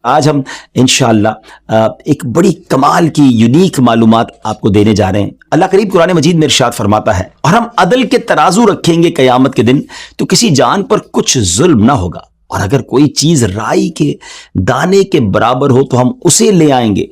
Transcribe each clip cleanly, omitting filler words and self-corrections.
آج ہم انشاءاللہ ایک بڑی کمال کی یونیک معلومات آپ کو دینے جا رہے ہیں۔ اللہ قریب قرآن مجید میں ارشاد فرماتا ہے، اور ہم عدل کے ترازو رکھیں گے قیامت کے دن تو کسی جان پر کچھ ظلم نہ ہوگا، اور اگر کوئی چیز رائی کے دانے کے برابر ہو تو ہم اسے لے آئیں گے،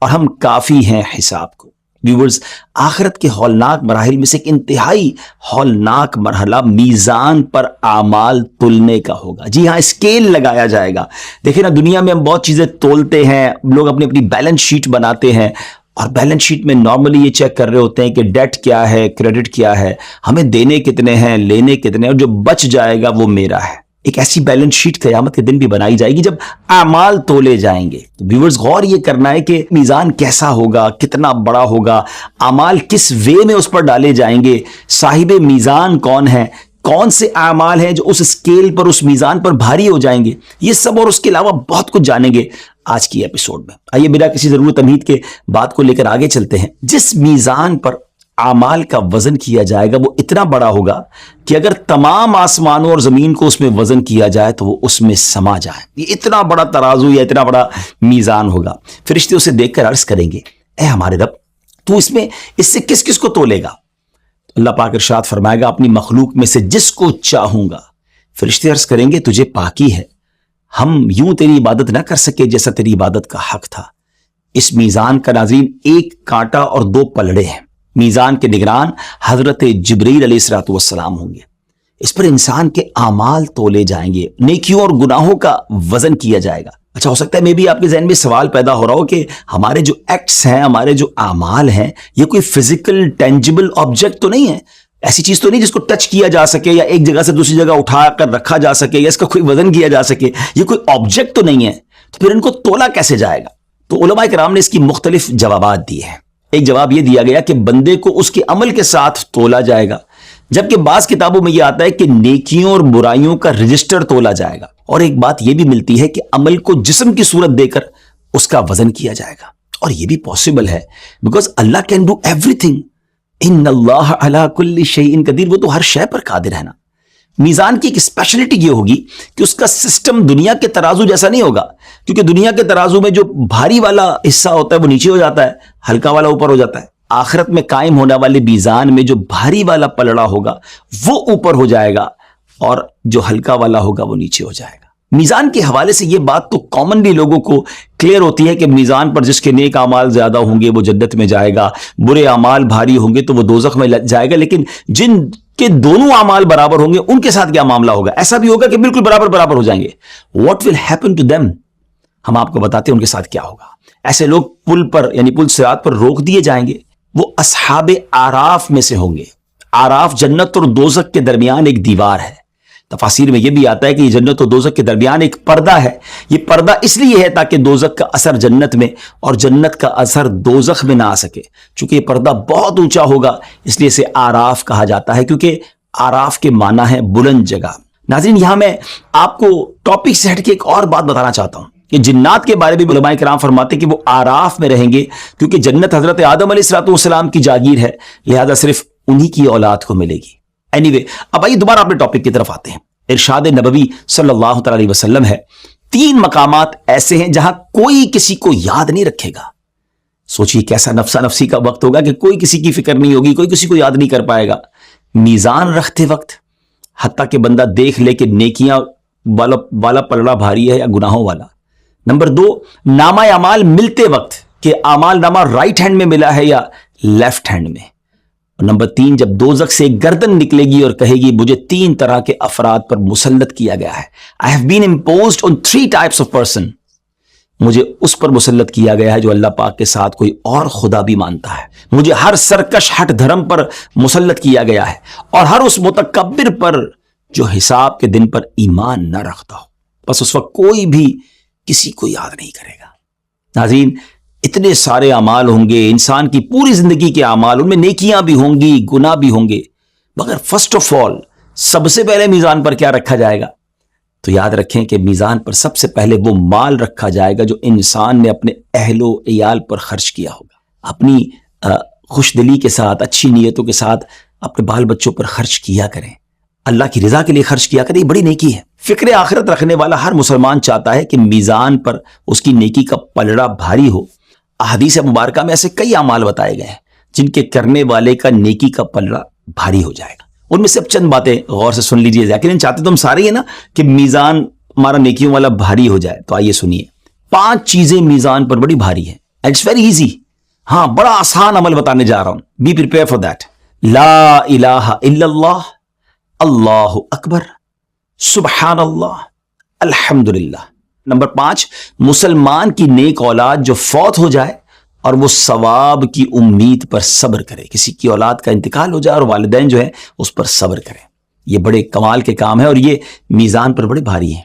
اور ہم کافی ہیں حساب کو۔ ویورز، آخرت کے ہولناک مراحل میں سے ایک انتہائی ہولناک مرحلہ میزان پر اعمال تولنے کا ہوگا۔ جی ہاں، اسکیل لگایا جائے گا۔ دیکھیں نا، دنیا میں ہم بہت چیزیں تولتے ہیں، لوگ اپنی اپنی بیلنس شیٹ بناتے ہیں، اور بیلنس شیٹ میں نارملی یہ چیک کر رہے ہوتے ہیں کہ ڈیٹ کیا ہے، کریڈٹ کیا ہے، ہمیں دینے کتنے ہیں، لینے کتنے ہیں، اور جو بچ جائے گا وہ میرا ہے۔ ایک ایسی بیلنس شیٹ قیامت کے دن بھی بنائی جائے گی جب اعمال تولے جائیں گے۔ تو ویورز، غور یہ کرنا ہے کہ میزان کیسا ہوگا، کتنا بڑا ہوگا، اعمال کس وے میں اس پر ڈالے جائیں گے، صاحب میزان کون ہے، کون سے اعمال ہیں جو اس اسکیل پر، اس میزان پر بھاری ہو جائیں گے، یہ سب اور اس کے علاوہ بہت کچھ جانیں گے آج کی ایپیسوڈ میں۔ آئیے بنا کسی ضرورت تمہید کے بات کو لے کر آگے چلتے ہیں۔ جس میزان پر اعمال کا وزن کیا جائے گا وہ اتنا بڑا ہوگا کہ اگر تمام آسمانوں اور زمین کو اس میں وزن کیا جائے تو وہ اس میں سما جائے۔ یہ اتنا بڑا ترازو یا اتنا بڑا میزان ہوگا۔ فرشتے اسے دیکھ کر عرض کریں گے، اے ہمارے رب، تو اس سے کس کس کو تولے گا؟ اللہ پاک ارشاد فرمائے گا، اپنی مخلوق میں سے جس کو چاہوں گا۔ فرشتے عرض کریں گے، تجھے پاکی ہے، ہم یوں تیری عبادت نہ کر سکے جیسا تیری عبادت کا حق تھا۔ اس میزان کا ناظرین ایک کانٹا اور 2 پلڑے ہیں۔ میزان کے نگران حضرت جبریل علیہ الصلوۃ والسلام ہوں گے۔ اس پر انسان کے اعمال تولے جائیں گے، نیکیوں اور گناہوں کا وزن کیا جائے گا۔ اچھا، ہو سکتا ہے میں بھی آپ کے ذہن میں سوال پیدا ہو رہا ہو کہ ہمارے جو ایکٹس ہیں، ہمارے جو اعمال ہیں، یہ کوئی فزیکل ٹینجیبل آبجیکٹ تو نہیں ہے؟ ایسی چیز تو نہیں جس کو ٹچ کیا جا سکے یا ایک جگہ سے دوسری جگہ اٹھا کر رکھا جا سکے یا اس کا کوئی وزن کیا جا سکے؟ یہ کوئی آبجیکٹ تو نہیں ہے، تو پھر ان کو تولا کیسے جائے گا؟ تو علماء کرام نے اس کی مختلف جوابات دیے ہیں۔ ایک جواب یہ دیا گیا کہ بندے کو اس کے عمل کے ساتھ تولا جائے گا، جبکہ بعض کتابوں میں یہ آتا ہے کہ نیکیوں اور برائیوں کا رجسٹر تولا جائے گا، اور ایک بات یہ بھی ملتی ہے کہ عمل کو جسم کی صورت دے کر اس کا وزن کیا جائے گا۔ اور یہ بھی پاسبل ہے because Allah can do everything, ان اللہ علی کل شیء قدیر، وہ تو ہر شے پر قادر ہے نا۔ میزان کی ایک اسپیشلٹی یہ ہوگی کہ اس کا سسٹم دنیا کے ترازو جیسا نہیں ہوگا، کیونکہ دنیا کے ترازو میں جو بھاری والا حصہ ہوتا ہے وہ نیچے ہو جاتا ہے، ہلکا والا اوپر ہو جاتا ہے۔ آخرت میں قائم ہونے والے میزان میں جو بھاری والا پلڑا ہوگا وہ اوپر ہو جائے گا، اور جو ہلکا والا ہوگا وہ نیچے ہو جائے گا۔ میزان کے حوالے سے یہ بات تو کامنلی لوگوں کو کلیئر ہوتی ہے کہ میزان پر جس کے نیک اعمال زیادہ ہوں گے وہ جنت میں جائے گا، برے اعمال بھاری ہوں گے تو وہ دوزخ میں جائے گا، لیکن جن کہ دونوں اعمال برابر ہوں گے ان کے ساتھ کیا معاملہ ہوگا؟ ایسا بھی ہوگا کہ بالکل برابر ہو جائیں گے۔ What will happen to them؟ ہم آپ کو بتاتے ہیں ان کے ساتھ کیا ہوگا۔ ایسے لوگ پل پر یعنی پل صراط پر روک دیے جائیں گے، وہ اصحاب اعراف میں سے ہوں گے۔ اعراف جنت اور دوزخ کے درمیان ایک دیوار ہے۔ تفاسیر میں یہ بھی آتا ہے کہ یہ جنت اور دوزخ کے درمیان ایک پردہ ہے۔ یہ پردہ اس لیے ہے تاکہ دوزخ کا اثر جنت میں اور جنت کا اثر دوزخ میں نہ آ سکے۔ چونکہ یہ پردہ بہت اونچا ہوگا اس لیے اسے آراف کہا جاتا ہے، کیونکہ آراف کے معنی ہے بلند جگہ۔ ناظرین، یہاں میں آپ کو ٹاپک سے ہٹ کے ایک اور بات بتانا چاہتا ہوں کہ جنات کے بارے میں علماء کرام فرماتے ہیں کہ وہ آراف میں رہیں گے، کیونکہ جنت حضرت آدم علیہ الصلوۃ والسلام کی جاگیر ہے، لہذا صرف انہی کی اولاد کو ملے گی۔ اینی وے، اب آئیے دوبارہ اپنے ٹاپک کی طرف آتے ہیں۔ ارشاد نبوی صلی اللہ تعالی علیہ وسلم ہے، 3 مقامات ایسے ہیں جہاں کوئی کسی کو یاد نہیں رکھے گا۔ سوچئے کیسا نفسا نفسی کا وقت ہوگا کہ کوئی کسی کی فکر نہیں ہوگی، کوئی کسی کو یاد نہیں کر پائے گا۔ میزان رکھتے وقت، حتیٰ کہ بندہ دیکھ لے کہ نیکیاں والا پلڑا بھاری ہے یا گناہوں والا۔ نمبر 2، نامہ اعمال ملتے وقت کہ اعمال نامہ رائٹ ہینڈ میں ملا ہے یا لیفٹ ہینڈ میں۔ اور نمبر 3، جب دوزخ سے ایک گردن نکلے گی اور کہے گی مجھے 3 طرح کے افراد پر مسلط کیا گیا ہے، I have been imposed on 3 types of person، مجھے اس پر مسلط کیا گیا ہے جو اللہ پاک کے ساتھ کوئی اور خدا بھی مانتا ہے، مجھے ہر سرکش ہٹ دھرم پر مسلط کیا گیا ہے، اور ہر اس متکبر پر جو حساب کے دن پر ایمان نہ رکھتا ہو۔ بس اس وقت کوئی بھی کسی کو یاد نہیں کرے گا۔ ناظرین، اتنے سارے اعمال ہوں گے، انسان کی پوری زندگی کے اعمال، ان میں نیکیاں بھی ہوں گی، گناہ بھی ہوں گے، مگر فرسٹ آف آل سب سے پہلے میزان پر کیا رکھا جائے گا؟ تو یاد رکھیں کہ میزان پر سب سے پہلے وہ مال رکھا جائے گا جو انسان نے اپنے اہل و عیال پر خرچ کیا ہوگا، اپنی خوش دلی کے ساتھ، اچھی نیتوں کے ساتھ اپنے بال بچوں پر خرچ کیا کریں۔ اللہ کی رضا کے لیے خرچ کیا کرے، یہ بڑی نیکی ہے۔ فکر آخرت رکھنے والا ہر مسلمان چاہتا ہے کہ میزان پر اس کی نیکی کا پلڑا بھاری ہو۔ احادیث مبارکہ میں ایسے کئی اعمال بتائے گئے ہیں جن کے کرنے والے کا نیکی کا پلڑا بھاری ہو جائے گا۔ ان میں سے اب چند باتیں غور سے سن لیجیے، لیکن چاہتے تو ہم سارے ہیں نا کہ میزان ہمارا نیکیوں والا بھاری ہو جائے۔ تو آئیے سنیے، 5 چیزیں میزان پر بڑی بھاری ہیں، اٹس ویری ایزی۔ ہاں، بڑا آسان عمل بتانے جا رہا ہوں، بی پریپیئر فار دیٹ۔ لا الہ الا اللہ، اللہ اکبر، سبحان اللہ، الحمدللہ۔ نمبر 5، مسلمان کی نیک اولاد جو فوت ہو جائے اور وہ ثواب کی امید پر صبر کرے، کسی کی اولاد کا انتقال ہو جائے اور والدین جو ہے اس پر صبر کریں، یہ بڑے کمال کے کام ہے اور یہ میزان پر بڑے بھاری ہیں۔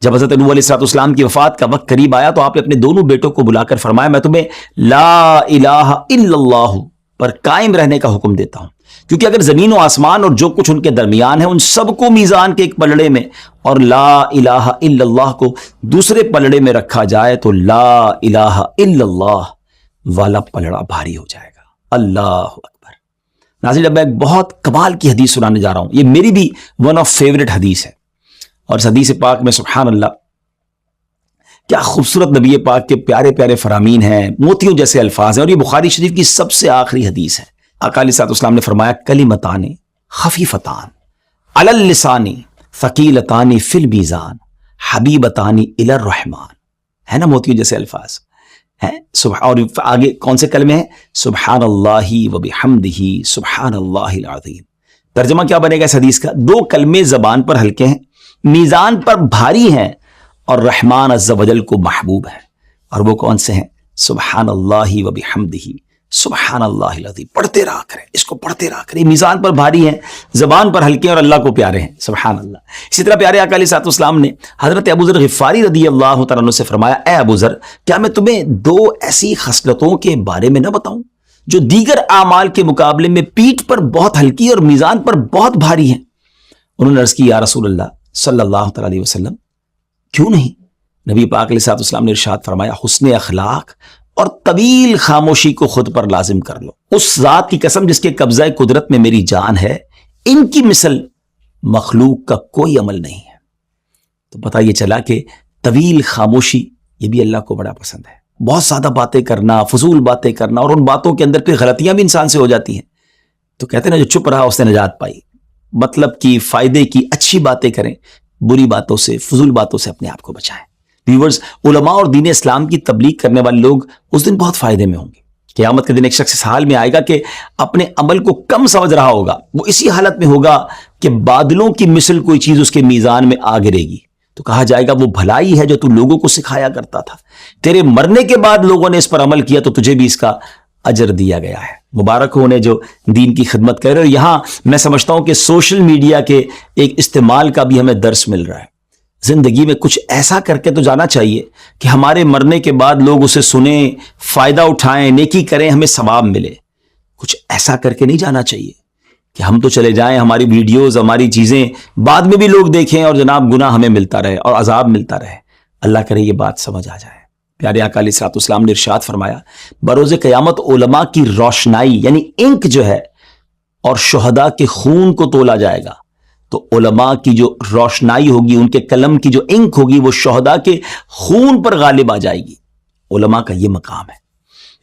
جب حضرت نوح علیہ السلام کی وفات کا وقت قریب آیا تو آپ نے اپنے دونوں بیٹوں کو بلا کر فرمایا، میں تمہیں لا الہ الا اللہ پر قائم رہنے کا حکم دیتا ہوں، کیونکہ اگر زمین و آسمان اور جو کچھ ان کے درمیان ہے ان سب کو میزان کے ایک پلڑے میں اور لا الہ الا اللہ کو دوسرے پلڑے میں رکھا جائے تو لا الہ الا اللہ والا پلڑا بھاری ہو جائے گا۔ اللہ اکبر۔ ناظرین، اب میں ایک بہت کمال کی حدیث سنانے جا رہا ہوں، یہ میری بھی ون آف فیوریٹ حدیث ہے، اور اس حدیث پاک میں سبحان اللہ کیا خوبصورت نبی پاک کے پیارے پیارے فرامین ہیں، موتیوں جیسے الفاظ ہیں، اور یہ بخاری شریف کی سب سے آخری حدیث ہے۔ آقا علیہ السلام نے فرمایا، کلمتان خفیفتان علی اللسان ثقیلتان فی المیزان حبیبتان الی الرحمن، ہے نا موتیوں جیسے الفاظ ہیں۔ اور آگے کون سے کلمے ہیں؟ سبحان اللہ وبحمدہ سبحان اللہ العظیم۔ ترجمہ کیا بنے گا اس حدیث کا؟ 2 کلمے زبان پر ہلکے ہیں، میزان پر بھاری ہیں، اور رحمان عز و جل کو محبوب ہے، اور وہ کون سے ہیں؟ سبحان اللہ وبحمدہ سبحان اللہ العظیم۔ پڑھتے رہا کریں، اس کو پڑھتے رہا کریں، میزان پر بھاری ہیں، زبان پر ہلکے ہیں، اور اللہ کو پیارے ہیں، سبحان اللہ۔ اسی طرح پیارے آقا علیہ السلام نے حضرت ابو ذر غفاری رضی اللہ تعالیٰ عنہ سے فرمایا، اے ابو ذر، کیا میں تمہیں 2 ایسی خصلتوں کے بارے میں نہ بتاؤں جو دیگر اعمال کے مقابلے میں پیٹھ پر بہت ہلکی اور میزان پر بہت بھاری ہیں؟ انہوں نے عرض کی، یا رسول اللہ صلی اللہ تعالیٰ علیہ وسلم، کیوں نہیں؟ نبی پاک علیہ السلام نے ارشاد فرمایا، حسن اخلاق اور طویل خاموشی کو خود پر لازم کر لو، اس ذات کی قسم جس کے قبضہ قدرت میں میری جان ہے، ان کی مثل مخلوق کا کوئی عمل نہیں ہے۔ تو پتہ یہ چلا کہ طویل خاموشی یہ بھی اللہ کو بڑا پسند ہے۔ بہت زیادہ باتیں کرنا، فضول باتیں کرنا، اور ان باتوں کے اندر پھر غلطیاں بھی انسان سے ہو جاتی ہیں، تو کہتے ہیں نا، جو چپ رہا اس نے نجات پائی۔ مطلب کی، فائدے کی اچھی باتیں کریں، بری باتوں سے، فضول باتوں سے اپنے آپ کو بچائیں۔ ویورز، علماء اور دین اسلام کی تبلیغ کرنے والے لوگ اس دن بہت فائدے میں ہوں گے۔ قیامت کے دن ایک شخص اس حال میں آئے گا کہ اپنے عمل کو کم سمجھ رہا ہوگا، وہ اسی حالت میں ہوگا کہ بادلوں کی مثل کوئی چیز اس کے میزان میں آ گرے گی، تو کہا جائے گا وہ بھلائی ہے جو تو لوگوں کو سکھایا کرتا تھا، تیرے مرنے کے بعد لوگوں نے اس پر عمل کیا تو تجھے بھی اس کا اجر دیا گیا ہے۔ مبارک ہو انہیں جو دین کی خدمت کر رہے۔ اور یہاں میں سمجھتا ہوں کہ سوشل میڈیا کے ایک استعمال کا بھی ہمیں درس مل رہا ہے۔ زندگی میں کچھ ایسا کر کے تو جانا چاہیے کہ ہمارے مرنے کے بعد لوگ اسے سنیں، فائدہ اٹھائیں، نیکی کریں، ہمیں ثواب ملے۔ کچھ ایسا کر کے نہیں جانا چاہیے کہ ہم تو چلے جائیں، ہماری ویڈیوز، ہماری چیزیں بعد میں بھی لوگ دیکھیں اور جناب گناہ ہمیں ملتا رہے اور عذاب ملتا رہے۔ اللہ کرے یہ بات سمجھ آ جائے۔ پیارے آقا علیہ السلام نے ارشاد فرمایا، بروز قیامت علماء کی روشنائی یعنی انک جو ہے اور شہداء کے خون کو تولا جائے گا، تو علماء کی جو روشنائی ہوگی، ان کے قلم کی جو انک ہوگی، وہ شہداء کے خون پر غالب آ جائے گی۔ علماء کا یہ مقام ہے،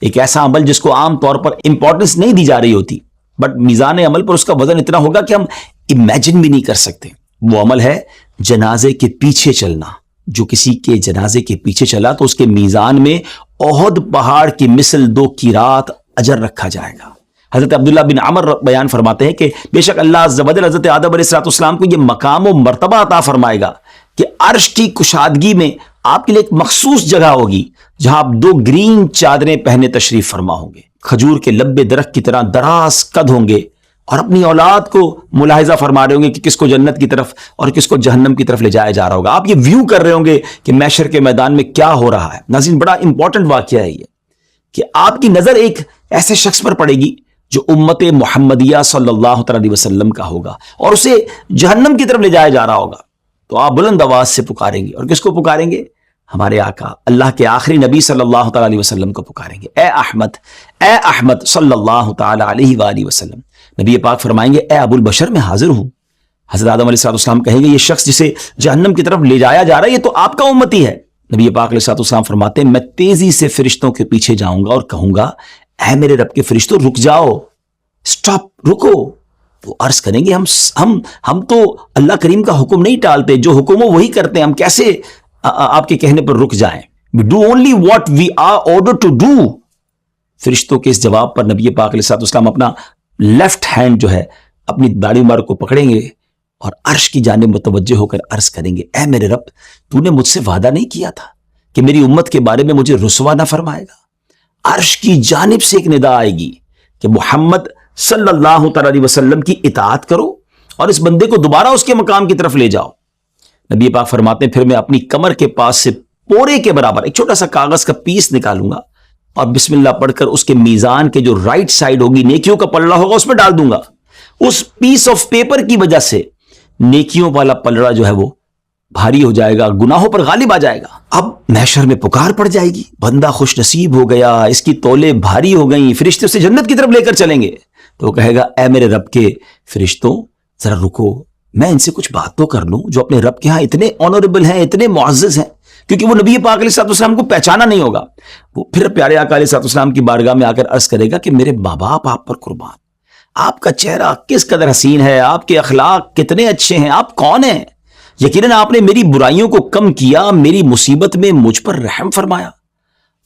ایک ایسا عمل جس کو عام طور پر امپورٹنس نہیں دی جا رہی ہوتی، بٹ میزان عمل پر اس کا وزن اتنا ہوگا کہ ہم امیجن بھی نہیں کر سکتے۔ وہ عمل ہے جنازے کے پیچھے چلنا۔ جو کسی کے جنازے کے پیچھے چلا تو اس کے میزان میں احد پہاڑ کی مثل 2 قیرات اجر رکھا جائے گا۔ حضرت عبداللہ بن عمر بیان فرماتے ہیں کہ بے شک اللہ عز و جل حضرت آدم علیہ السلام کو یہ مقام و مرتبہ عطا فرمائے گا کہ عرش کی کشادگی میں آپ کے لیے ایک مخصوص جگہ ہوگی جہاں آپ 2 گرین چادریں پہنے تشریف فرما ہوں گے، کھجور کے لبے درخت کی طرح دراز قد ہوں گے، اور اپنی اولاد کو ملاحظہ فرما رہے ہوں گے کہ کس کو جنت کی طرف اور کس کو جہنم کی طرف لے جایا جا رہا ہوگا۔ آپ یہ ویو کر رہے ہوں گے کہ محشر کے میدان میں کیا ہو رہا ہے۔ ناظرین، بڑا امپورٹنٹ واقعہ ہے یہ کہ آپ کی نظر ایک ایسے شخص پر پڑے گی جو امت محمدیہ صلی اللہ علیہ وسلم کا ہوگا اور اسے جہنم کی طرف لے جایا جا رہا ہوگا، تو آپ بلند آواز سے پکاریں گے، اور کس کو پکاریں گے؟ ہمارے آقا اللہ کے آخری نبی صلی اللہ تعالیٰ علیہ وسلم کو پکاریں گے، اے احمد صلی اللہ تعالیٰ علیہ وآلہ وسلم۔ نبی پاک فرمائیں گے، اے ابو البشر، میں حاضر ہوں۔ حضرت آدم علیہ السلام کہیں گے یہ شخص جسے جہنم کی طرف لے جایا جا رہا ہے یہ تو آپ کا امتی ہے. نبی پاک علیہ السلام فرماتے ہیں میں تیزی سے فرشتوں کے پیچھے جاؤں گا اور کہوں گا اے میرے رب کے فرشتوں رک جاؤ, سٹاپ, رکو. وہ عرض کریں گے ہم تو اللہ کریم کا حکم نہیں ٹالتے, جو حکم ہو وہی کرتے ہیں, ہم کیسے آپ کے کہنے پر رک جائیں. We do only what we are ordered to do. فرشتوں کے اس جواب پر نبی پاک علیہ السلام اپنا لیفٹ ہینڈ جو ہے اپنی داڑھی مار کو پکڑیں گے اور عرش کی جانب متوجہ ہو کر عرض کریں گے اے میرے رب تو نے مجھ سے وعدہ نہیں کیا تھا کہ میری امت کے بارے میں مجھے رسوا نہ فرمائے گا. عرش کی جانب سے ایک ندا آئے گی کہ محمد صلی اللہ تعالی علیہ وسلم کی اطاعت کرو اور اس بندے کو دوبارہ اس کے مقام کی طرف لے جاؤ. نبی پاک فرماتے ہیں پھر میں اپنی کمر کے پاس سے پورے کے برابر ایک چھوٹا سا کاغذ کا پیس نکالوں گا اور بسم اللہ پڑھ کر اس کے میزان کے جو رائٹ سائڈ ہوگی نیکیوں کا پلڑا ہوگا اس میں ڈال دوں گا. اس پیس آف پیپر کی وجہ سے نیکیوں والا پلڑا جو ہے وہ بھاری ہو جائے گا, گناہوں پر غالب آ جائے گا. اب محشر میں پکار پڑ جائے گی, بندہ خوش نصیب ہو گیا, اس کی تولے بھاری ہو گئیں, فرشتے اسے جنت کی طرف لے کر چلیں گے. تو وہ کہے گا اے میرے رب کے فرشتوں ذرا رکو, میں ان سے کچھ بات تو کر لوں جو اپنے رب کے ہاں اتنے آنریبل ہیں, اتنے معزز ہیں, کیونکہ وہ نبی پاک علیہ السلام کو پہچانا نہیں ہوگا. وہ پھر پیارے آقا علیہ السلام کی بارگاہ میں آ کر عرض کرے گا کہ میرے ماں باپ آپ پر قربان, آپ کا چہرہ کس قدر حسین ہے, آپ کے اخلاق کتنے اچھے ہیں, آپ کون ہیں, یقیناً آپ نے میری برائیوں کو کم کیا, میری مصیبت میں مجھ پر رحم فرمایا.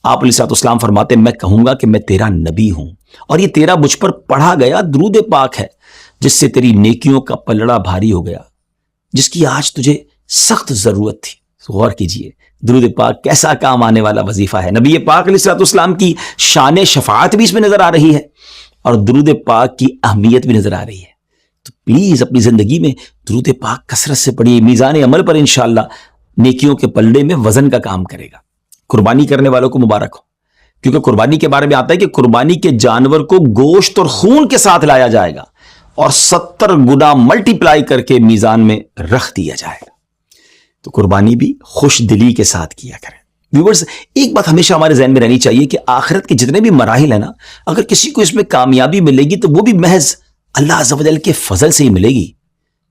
آپ علیہ السلام فرماتے میں کہوں گا کہ میں تیرا نبی ہوں اور یہ تیرا مجھ پر پڑھا گیا درود پاک ہے جس سے تیری نیکیوں کا پلڑا بھاری ہو گیا, جس کی آج تجھے سخت ضرورت تھی. غور کیجئے درود پاک کیسا کام آنے والا وظیفہ ہے. نبی پاک علیہ السلام کی شان شفاعت بھی اس میں نظر آ رہی ہے اور درود پاک کی اہمیت بھی نظر آ رہی ہے. تو پلیز اپنی زندگی میں درود پاک کثرت سے پڑھیے, میزان عمل پر انشاءاللہ نیکیوں کے پلڑے میں وزن کا کام کرے گا. قربانی کرنے والوں کو مبارک ہو, کیونکہ قربانی کے بارے میں آتا ہے کہ قربانی کے جانور کو گوشت اور خون کے ساتھ لایا جائے گا اور 70 گنا ملٹی پلائی کر کے میزان میں رکھ دیا جائے گا. تو قربانی بھی خوش دلی کے ساتھ کیا کریں. ویورز, ایک بات ہمیشہ ہمارے ذہن میں رہنی چاہیے کہ آخرت کے جتنے بھی مراحل ہیں نا, اگر کسی کو اس میں کامیابی ملے گی تو وہ بھی محض اللہ عز و جل کے فضل سے ہی ملے گی.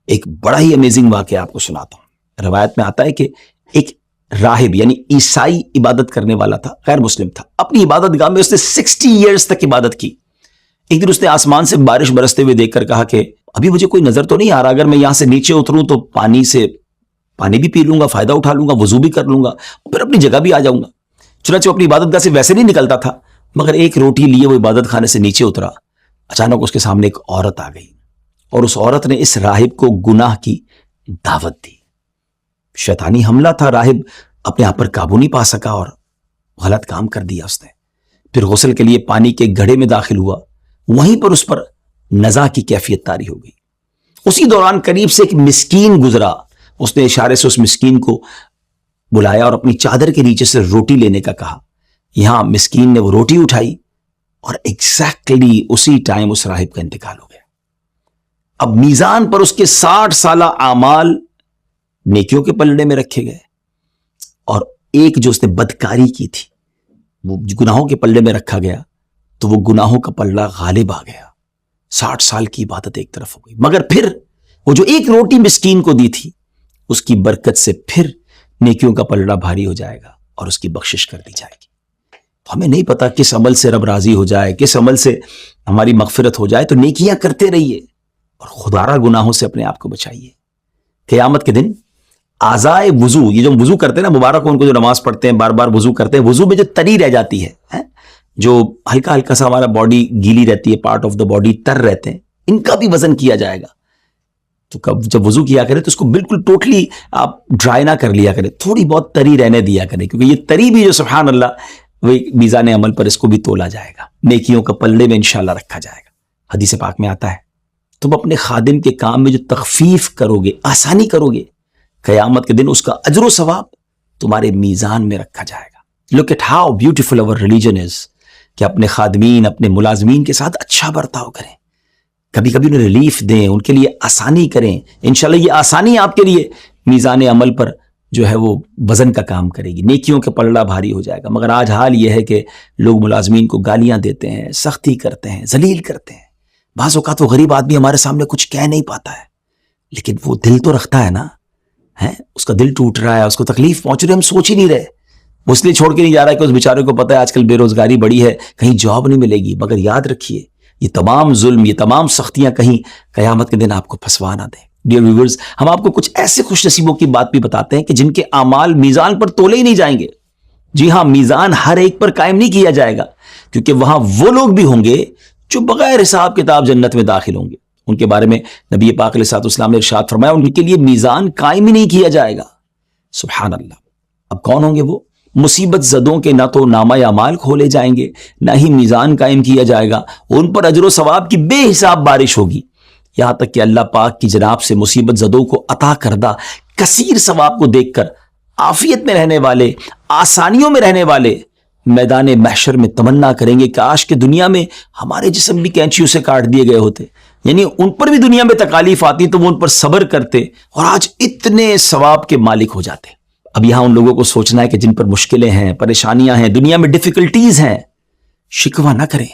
ایک بڑا ہی امیزنگ واقعہ آپ کو سناتا ہوں. روایت میں آتا ہے کہ ایک راہب یعنی عیسائی عبادت کرنے والا تھا, غیر مسلم تھا, اپنی عبادت گاہ میں اس نے 60 ایئرز تک عبادت کی. ایک دن اس نے آسمان سے بارش برستے ہوئے دیکھ کر کہا کہ ابھی مجھے کوئی نظر تو نہیں آ رہا, اگر میں یہاں سے نیچے اتروں تو پانی بھی پی لوں گا, فائدہ اٹھا لوں گا, وضو بھی کر لوں گا, پھر اپنی جگہ بھی آ جاؤں گا. چنانچہ اپنی عبادت گاہ سے ویسے نہیں نکلتا تھا, مگر ایک روٹی لیے وہ عبادت خانے سے نیچے اترا. اچانک اس کے سامنے ایک عورت آ گئی اور اس عورت نے اس راہب کو گناہ کی دعوت دی. شیطانی حملہ تھا, راہب اپنے آپ پر قابو نہیں پا سکا اور غلط کام کر دیا اس نے. پھر غسل کے لیے پانی کے گھڑے میں داخل ہوا, وہیں پر اس پر نزا کی کیفیت طاری ہو گئی. اسی دوران قریب سے ایک مسکین گزرا, اس نے اشارے سے اس مسکین کو بلایا اور اپنی چادر کے نیچے سے روٹی لینے کا کہا. یہاں مسکین نے وہ روٹی اٹھائی اور ایگزیکٹلی اسی ٹائم اس راہب کا انتقال ہو گیا. اب میزان پر اس کے 60 سالہ اعمال نیکیوں کے پلڑے میں رکھے گئے اور ایک جو اس نے بدکاری کی تھی وہ گناہوں کے پلڑے میں رکھا گیا, تو وہ گناہوں کا پلڑا غالب آ گیا. 60 سال کی عبادت ایک طرف ہو گئی, مگر پھر وہ جو ایک روٹی مسکین کو دی تھی اس کی برکت سے پھر نیکیوں کا پلڑا بھاری ہو جائے گا اور اس کی بخشش کر دی جائے گی. تو ہمیں نہیں پتا کس عمل سے رب راضی ہو جائے, کس عمل سے ہماری مغفرت ہو جائے, تو نیکیاں کرتے رہیے اور خدارہ گناہوں سے اپنے آپ کو بچائیے. قیامت کے دن اعضائے وضو, یہ جو وضو کرتے ہیں نا, مبارک ہو ان کو جو نماز پڑھتے ہیں بار بار وضو کرتے ہیں, وضو میں جو تری رہ جاتی ہے, جو ہلکا ہلکا سا ہمارا باڈی گیلی رہتی ہے, پارٹ آف دا باڈی تر رہتے ہیں, ان کا بھی وزن کیا جائے گا. تو جب وضو کیا کریں تو اس کو بالکل ٹوٹلی آپ ڈرائی نہ کر لیا کریں, تھوڑی بہت تری رہنے دیا کریں, کیونکہ یہ تری بھی جو سبحان اللہ وہ میزان عمل پر اس کو بھی تولا جائے گا, نیکیوں کا پلڑے میں انشاءاللہ رکھا جائے گا. حدیث پاک میں آتا ہے تم اپنے خادم کے کام میں جو تخفیف کرو گے, آسانی کرو گے, قیامت کے دن اس کا اجر و ثواب تمہارے میزان میں رکھا جائے گا. لک ایٹ ہاؤ بیوٹیفل اور ریلیجن از, کہ اپنے خادمین, اپنے ملازمین کے ساتھ اچھا برتاؤ کریں, کبھی کبھی انہیں ریلیف دیں, ان کے لیے آسانی کریں. انشاءاللہ یہ آسانی آپ کے لیے میزان عمل پر جو ہے وہ وزن کا کام کرے گی, نیکیوں کے پلڑا بھاری ہو جائے گا. مگر آج حال یہ ہے کہ لوگ ملازمین کو گالیاں دیتے ہیں, سختی کرتے ہیں, ذلیل کرتے ہیں. بعض اوقات وہ غریب آدمی ہمارے سامنے کچھ کہہ نہیں پاتا ہے, لیکن وہ دل تو رکھتا ہے نا، اس کا دل ٹوٹ رہا ہے، اس کو تکلیف پہنچ رہی ہے، ہم سوچ ہی نہیں رہے. وہ اس لیے چھوڑ کے نہیں جا رہا ہے کہ اس بیچارے کو پتہ ہے آج کل بے روزگاری بڑی ہے، کہیں جاب نہیں ملے گی. مگر یاد رکھیے یہ تمام ظلم، یہ تمام سختیاں کہیں قیامت کے دن آپ کو پھنسوا نہ دیں. ڈیئر ویورز، ہم آپ کو کچھ ایسے خوش نصیبوں کی بات بھی بتاتے ہیں کہ جن کے اعمال میزان پر تولے ہی نہیں جائیں گے. جی ہاں، میزان ہر ایک پر قائم نہیں کیا جائے گا، کیونکہ وہاں وہ لوگ بھی ہوں گے جو بغیر حساب کتاب جنت میں داخل ہوں گے. ان کے بارے میں نبی پاک علیہ الصلوۃ والسلام نے ارشاد فرمایا ان کے لیے میزان قائم ہی نہیں کیا جائے گا. سبحان اللہ. اب کون ہوں گے وہ؟ مصیبت زدوں کے نہ تو نامہ اعمال کھولے جائیں گے، نہ ہی میزان قائم کیا جائے گا. ان پر اجر و ثواب کی بے حساب بارش ہوگی، یہاں تک کہ اللہ پاک کی جناب سے مصیبت زدوں کو عطا کردہ کثیر ثواب کو دیکھ کر عافیت میں رہنے والے، آسانیوں میں رہنے والے میدان محشر میں تمنا کریں گے کاش کہ دنیا میں ہمارے جسم بھی کینچیوں سے کاٹ دیے گئے ہوتے. یعنی ان پر بھی دنیا میں تکالیف آتی تو وہ ان پر صبر کرتے اور آج اتنے ثواب کے مالک ہو جاتے. اب یہاں ان لوگوں کو سوچنا ہے کہ جن پر مشکلیں ہیں، پریشانیاں ہیں، دنیا میں ڈیفیکلٹیز ہیں، شکوہ نہ کریں.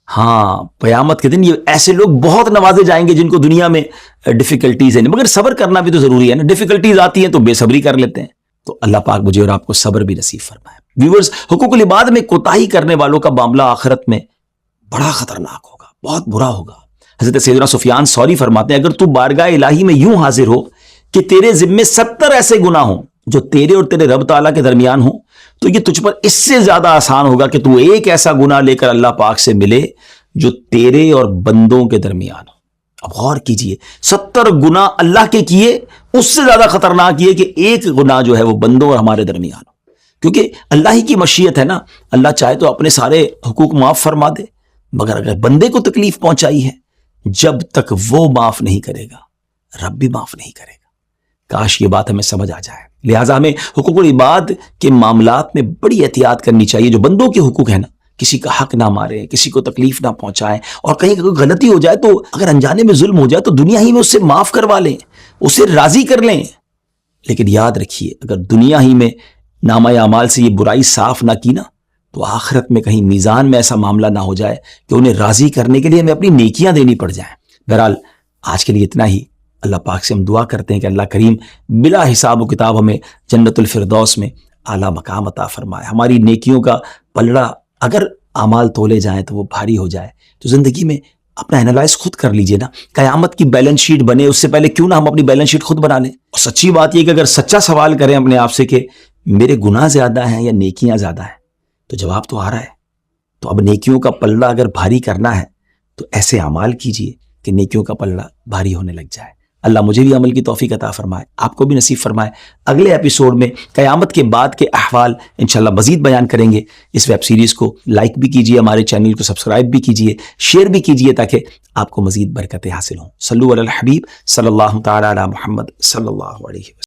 ہاں، قیامت کے دن یہ ایسے لوگ بہت نوازے جائیں گے جن کو دنیا میں ڈیفیکلٹیز ہیں، مگر صبر کرنا بھی تو ضروری ہے نا. ڈیفیکلٹیز آتی ہیں تو بے صبری کر لیتے ہیں. تو اللہ پاک مجھے اور آپ کو صبر بھی نصیب فرمائے. ویورز، حقوق العباد میں کوتاہی کرنے والوں کا معاملہ آخرت میں بڑا خطرناک ہوگا، بہت برا ہوگا. حضرت سیدنا سفیان ثوری فرماتے ہیں اگر تو بارگاہ الہی میں یوں حاضر ہو کہ تیرے ذمے 70 ایسے گناہ ہوں جو تیرے اور تیرے رب تعالیٰ کے درمیان ہوں، تو یہ تجھ پر اس سے زیادہ آسان ہوگا کہ تو ایک ایسا گناہ لے کر اللہ پاک سے ملے جو تیرے اور بندوں کے درمیان ہو. اب غور کیجئے، 70 گناہ اللہ کے کیے، اس سے زیادہ خطرناک یہ کہ ایک گناہ جو ہے وہ بندوں اور ہمارے درمیان ہو. کیونکہ اللہ ہی کی مشیت ہے نا، اللہ چاہے تو اپنے سارے حقوق معاف فرما دے، مگر اگر بندے کو تکلیف پہنچائی ہے، جب تک وہ معاف نہیں کرے گا رب بھی معاف نہیں کرے گا. کاش یہ بات ہمیں سمجھ آ جائے. لہٰذا ہمیں حقوق العباد کے معاملات میں بڑی احتیاط کرنی چاہیے. جو بندوں کے حقوق ہیں نا، کسی کا حق نہ مارے، کسی کو تکلیف نہ پہنچائیں، اور کہیں کوئی غلطی ہو جائے تو اگر انجانے میں ظلم ہو جائے تو دنیا ہی میں اس سے معاف کروا لیں، اسے راضی کر لیں. لیکن یاد رکھیے اگر دنیا ہی میں نامہ اعمال سے یہ برائی صاف نہ کی نا، تو آخرت میں کہیں میزان میں ایسا معاملہ نہ ہو جائے کہ انہیں راضی کرنے کے لیے ہمیں اپنی نیکیاں دینی پڑ جائیں. بہرحال آج کے لیے اتنا ہی. اللہ پاک سے ہم دعا کرتے ہیں کہ اللہ کریم بلا حساب و کتاب ہمیں جنت الفردوس میں اعلیٰ مقام عطا فرمائے. ہماری نیکیوں کا پلڑا اگر اعمال تولے جائیں تو وہ بھاری ہو جائے. تو زندگی میں اپنا اینالائز خود کر لیجئے نا. قیامت کی بیلنس شیٹ بنے اس سے پہلے کیوں نہ ہم اپنی بیلنس شیٹ خود بنا لیں. اور سچی بات یہ کہ اگر سچا سوال کریں اپنے آپ سے کہ میرے گناہ زیادہ ہیں یا نیکیاں زیادہ ہیں، تو جواب تو آ رہا ہے. تو اب نیکیوں کا پلڑا اگر بھاری کرنا ہے تو ایسے اعمال کیجئے کہ نیکیوں کا پلڑا بھاری ہونے لگ جائے. اللہ مجھے بھی عمل کی توفیق عطا فرمائے، آپ کو بھی نصیب فرمائے. اگلے ایپیسوڈ میں قیامت کے بعد کے احوال انشاءاللہ مزید بیان کریں گے. اس ویب سیریز کو لائک بھی کیجئے، ہمارے چینل کو سبسکرائب بھی کیجئے، شیئر بھی کیجئے تاکہ آپ کو مزید برکتیں حاصل ہوں. صلو علی الحبیب صلی اللہ تعالی علی محمد صلی اللہ علیہ وسلم.